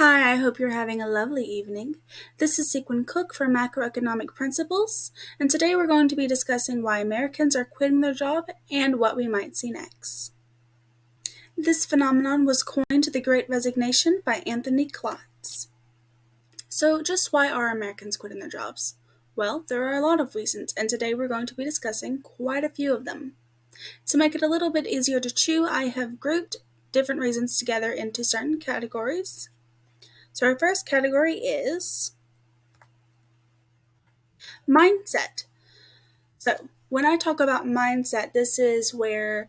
Hi, I hope you're having a lovely evening. This is Sequin Cook for Macroeconomic Principles, and today we're going to be discussing why Americans are quitting their job and what we might see next. This phenomenon was coined the Great Resignation by Anthony Klotz. So, just why are Americans quitting their jobs? Well, there are a lot of reasons, and today we're going to be discussing quite a few of them. To make it a little bit easier to chew, I have grouped different reasons together into certain categories. So, our first category is mindset. So, when I talk about mindset, this is where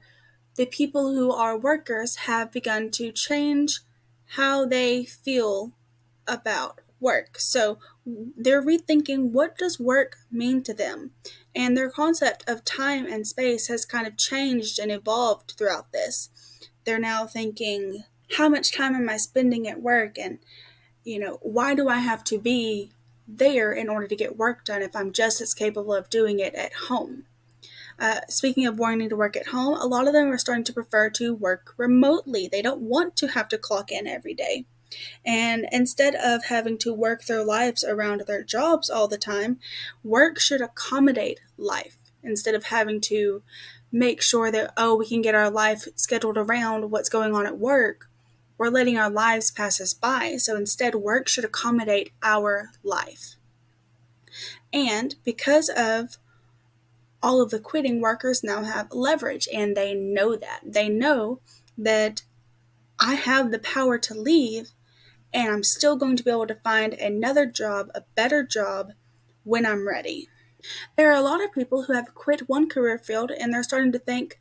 the people who are workers have begun to change how they feel about work. So, they're rethinking what does work mean to them? And their concept of time and space has kind of changed and evolved throughout this. They're now thinking, how much time am I spending at work? And why do I have to be there in order to get work done if I'm just as capable of doing it at home? Speaking of wanting to work at home, a lot of them are starting to prefer to work remotely. They don't want to have to clock in every day. And instead of having to work their lives around their jobs all the time, work should accommodate life instead of having to make sure that, we can get our life scheduled around what's going on at work. We're letting our lives pass us by. So instead, work should accommodate our life. And because of all of the quitting, workers now have leverage, and they know that. They know that I have the power to leave, and I'm still going to be able to find another job, a better job, when I'm ready. There are a lot of people who have quit one career field and they're starting to think,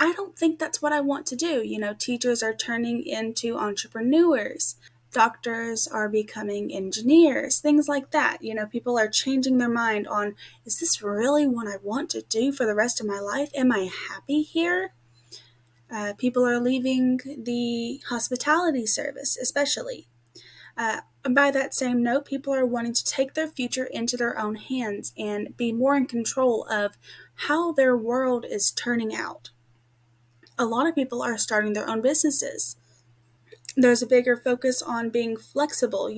I don't think that's what I want to do. Teachers are turning into entrepreneurs. Doctors are becoming engineers, things like that. People are changing their mind on, is this really what I want to do for the rest of my life? Am I happy here? People are leaving the hospitality service, especially. By that same note, people are wanting to take their future into their own hands and be more in control of how their world is turning out. A lot of people are starting their own businesses. There's a bigger focus on being flexible.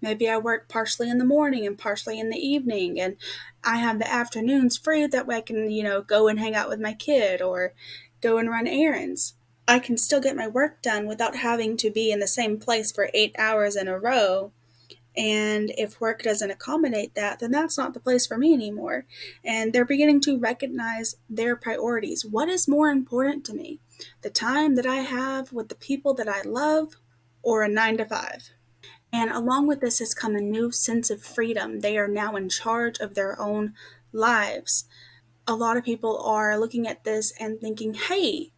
Maybe I work partially in the morning and partially in the evening, and I have the afternoons free. That way I can, go and hang out with my kid or go and run errands. I can still get my work done without having to be in the same place for 8 hours in a row. And if work doesn't accommodate that, then that's not the place for me anymore. And they're beginning to recognize their priorities. What is more important to me? The time that I have with the people that I love, or a 9 to 5? And along with this has come a new sense of freedom. They are now in charge of their own lives. A lot of people are looking at this and thinking, hey,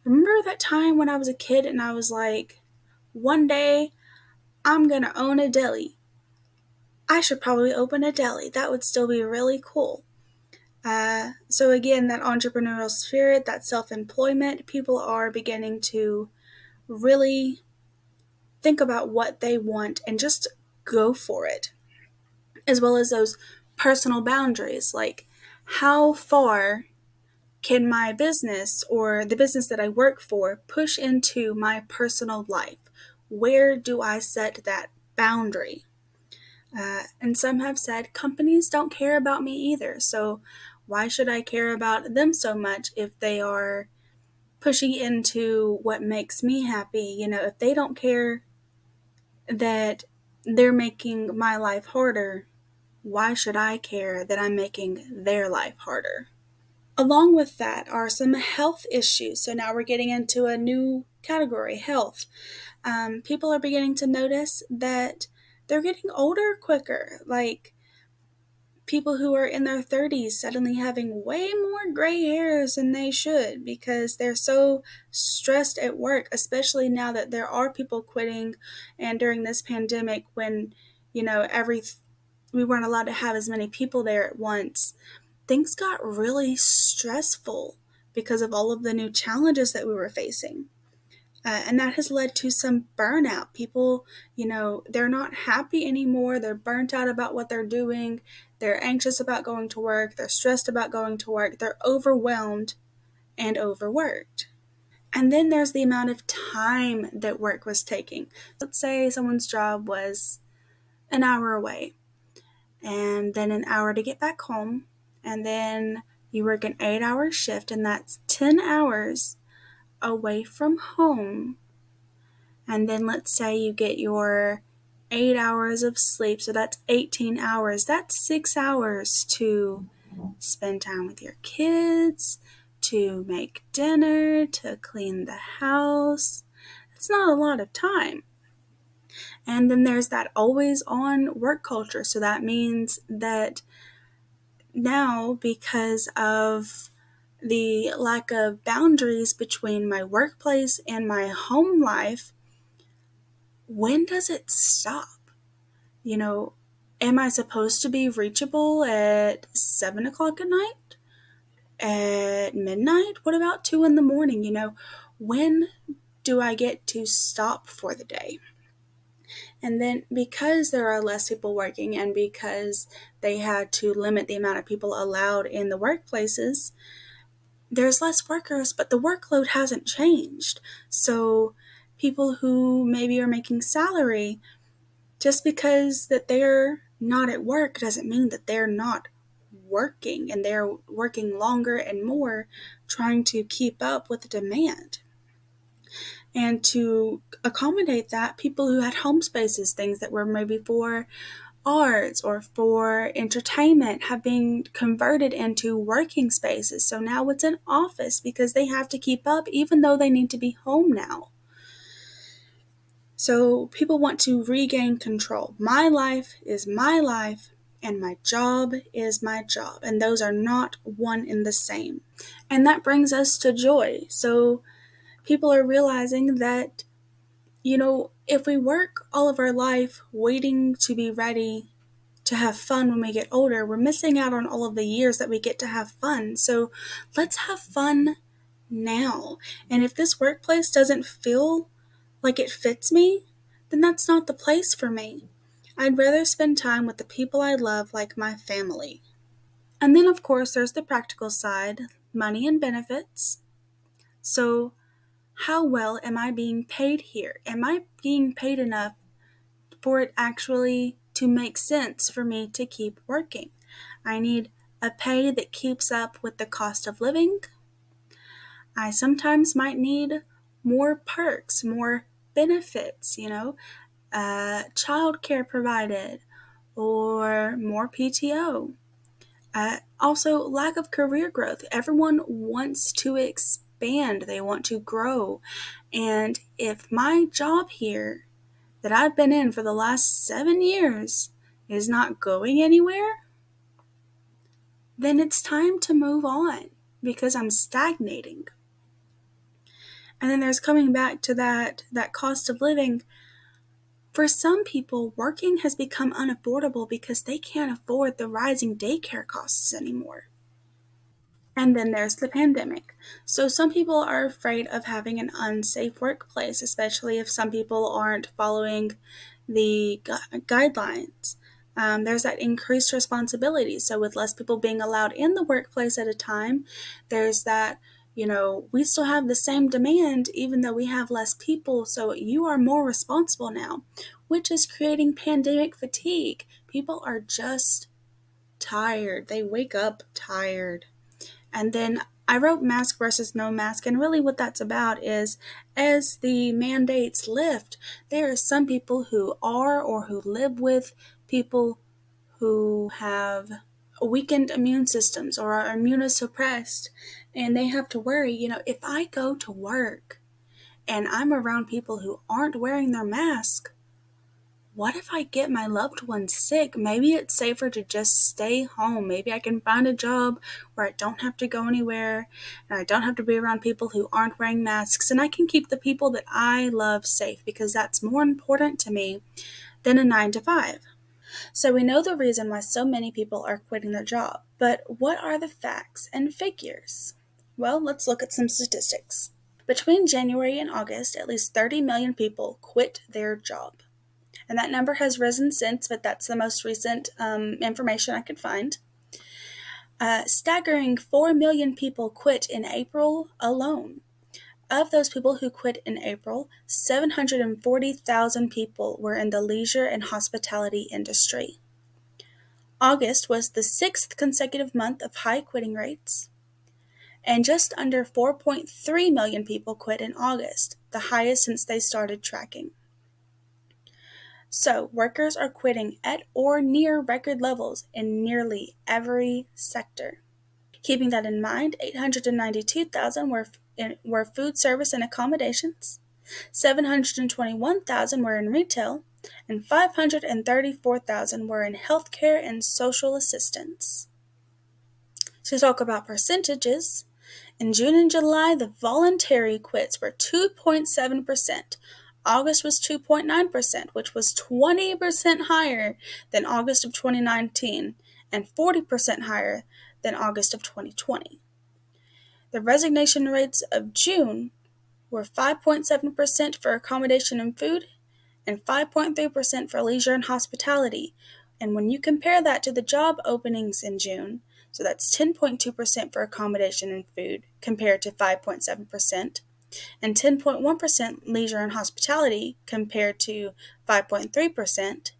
remember that time when I was a kid and I was like, one day I'm going to own a deli. I should probably open a deli. That would still be really cool. So again, that entrepreneurial spirit, that self-employment, people are beginning to really think about what they want and just go for it. As well as those personal boundaries, like how far can my business or the business that I work for push into my personal life? Where do I set that boundary? And some have said companies don't care about me either, so why should I care about them so much if they are pushing into what makes me happy? If they don't care that they're making my life harder, why should I care that I'm making their life harder? Along with that are some health issues. So now we're getting into a new category, health. People are beginning to notice that they're getting older quicker. Like people who are in their 30s suddenly having way more gray hairs than they should because they're so stressed at work, especially now that there are people quitting. And during this pandemic, when, we weren't allowed to have as many people there at once, things got really stressful because of all of the new challenges that we were facing. And that has led to some burnout. People, they're not happy anymore. They're burnt out about what they're doing. They're anxious about going to work. They're stressed about going to work. They're overwhelmed and overworked. And then there's the amount of time that work was taking. Let's say someone's job was an hour away, and then an hour to get back home, and then you work an 8-hour shift, and that's 10 hours away from home. And then let's say you get your 8 hours of sleep, so that's 18 hours. That's 6 hours to spend time with your kids, to make dinner, to clean the house. That's not a lot of time. And then there's that always on work culture. So that means that now, because of the lack of boundaries between my workplace and my home life, when does it stop? You know, am I supposed to be reachable at 7 o'clock at night? At midnight? What about 2 in the morning? When do I get to stop for the day? And then because there are less people working and because they had to limit the amount of people allowed in the workplaces, there's less workers, but the workload hasn't changed. So people who maybe are making salary, just because that they're not at work doesn't mean that they're not working, and they're working longer and more trying to keep up with the demand. And to accommodate that, people who had home spaces, things that were maybe for arts or for entertainment, have been converted into working spaces. So now it's an office because they have to keep up even though they need to be home now. So people want to regain control. My life is my life and my job is my job. And those are not one and the same. And that brings us to joy. So people are realizing that, if we work all of our life waiting to be ready to have fun when we get older, we're missing out on all of the years that we get to have fun. So let's have fun now. And if this workplace doesn't feel like it fits me, then that's not the place for me. I'd rather spend time with the people I love, like my family. And then, of course, there's the practical side, money and benefits. So, how well am I being paid here? Am I being paid enough for it actually to make sense for me to keep working? I need a pay that keeps up with the cost of living. I sometimes might need more perks, more benefits, childcare provided, or more PTO. Also, lack of career growth. Everyone wants to expand, they want to grow. And if my job here that I've been in for the last 7 years is not going anywhere, then it's time to move on because I'm stagnating. And then there's coming back to that cost of living. For some people, working has become unaffordable because they can't afford the rising daycare costs anymore. And then there's the pandemic. So some people are afraid of having an unsafe workplace, especially if some people aren't following the guidelines. There's that increased responsibility. So with less people being allowed in the workplace at a time, there's that, we still have the same demand even though we have less people. So you are more responsible now, which is creating pandemic fatigue. People are just tired. They wake up tired. And then I wrote mask versus no mask, and really what that's about is as the mandates lift, there are some people who are or who live with people who have weakened immune systems or are immunosuppressed, and they have to worry, if I go to work and I'm around people who aren't wearing their mask, what if I get my loved one sick? Maybe it's safer to just stay home. Maybe I can find a job where I don't have to go anywhere and I don't have to be around people who aren't wearing masks, and I can keep the people that I love safe because that's more important to me than a 9 to 5. So we know the reason why so many people are quitting their job, but what are the facts and figures? Well, let's look at some statistics. Between January and August, at least 30 million people quit their job. And that number has risen since, but that's the most recent information I could find. Staggering 4 million people quit in April alone. Of those people who quit in April, 740,000 people were in the leisure and hospitality industry. August was the sixth consecutive month of high quitting rates, and just under 4.3 million people quit in August, the highest since they started tracking. So, workers are quitting at or near record levels in nearly every sector. Keeping that in mind, 892,000 were food service and accommodations, 721,000 were in retail, and 534,000 were in healthcare and social assistance. To talk about percentages, in June and July, the voluntary quits were 2.7%. August was 2.9%, which was 20% higher than August of 2019 and 40% higher than August of 2020. The resignation rates of June were 5.7% for accommodation and food and 5.3% for leisure and hospitality. And when you compare that to the job openings in June, so that's 10.2% for accommodation and food compared to 5.7%, and 10.1% leisure and hospitality compared to 5.3%,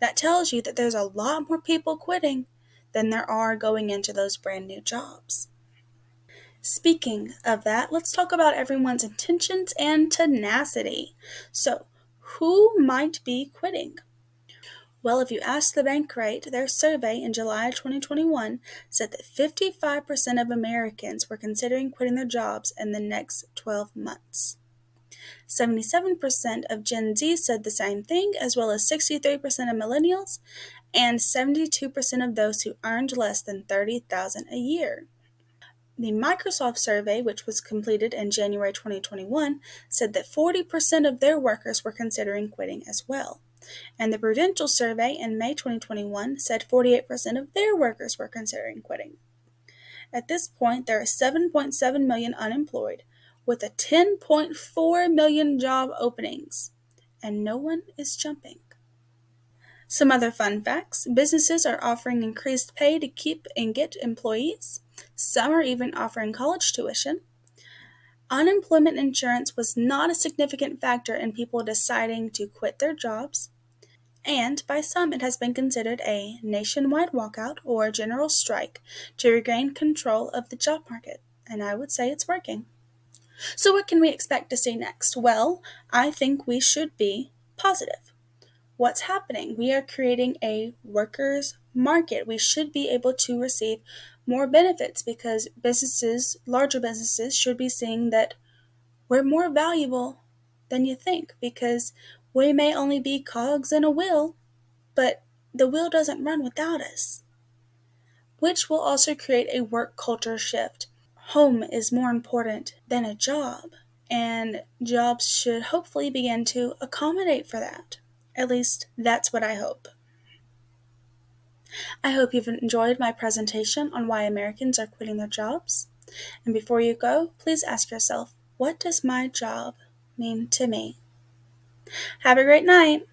that tells you that there's a lot more people quitting than there are going into those brand new jobs. Speaking of that, let's talk about everyone's intentions and tenacity. So, who might be quitting? Well, if you ask the Bankrate, their survey in July 2021 said that 55% of Americans were considering quitting their jobs in the next 12 months. 77% of Gen Z said the same thing, as well as 63% of millennials and 72% of those who earned less than $30,000 a year. The Microsoft survey, which was completed in January 2021, said that 40% of their workers were considering quitting as well. And the Prudential survey in May 2021 said 48% of their workers were considering quitting. At this point, there are 7.7 million unemployed, with a 10.4 million job openings, and no one is jumping. Some other fun facts: businesses are offering increased pay to keep and get employees. Some are even offering college tuition. Unemployment insurance was not a significant factor in people deciding to quit their jobs, and by some it has been considered a nationwide walkout or general strike to regain control of the job market, and I would say it's working. So what can we expect to see next? Well, I think we should be positive. What's happening? We are creating a workers' market. We should be able to receive more benefits because larger businesses, should be seeing that we're more valuable than you think, because we may only be cogs in a wheel, but the wheel doesn't run without us, which will also create a work culture shift. Home is more important than a job, and jobs should hopefully begin to accommodate for that. At least that's what I hope. I hope you've enjoyed my presentation on why Americans are quitting their jobs. And before you go, please ask yourself, what does my job mean to me? Have a great night.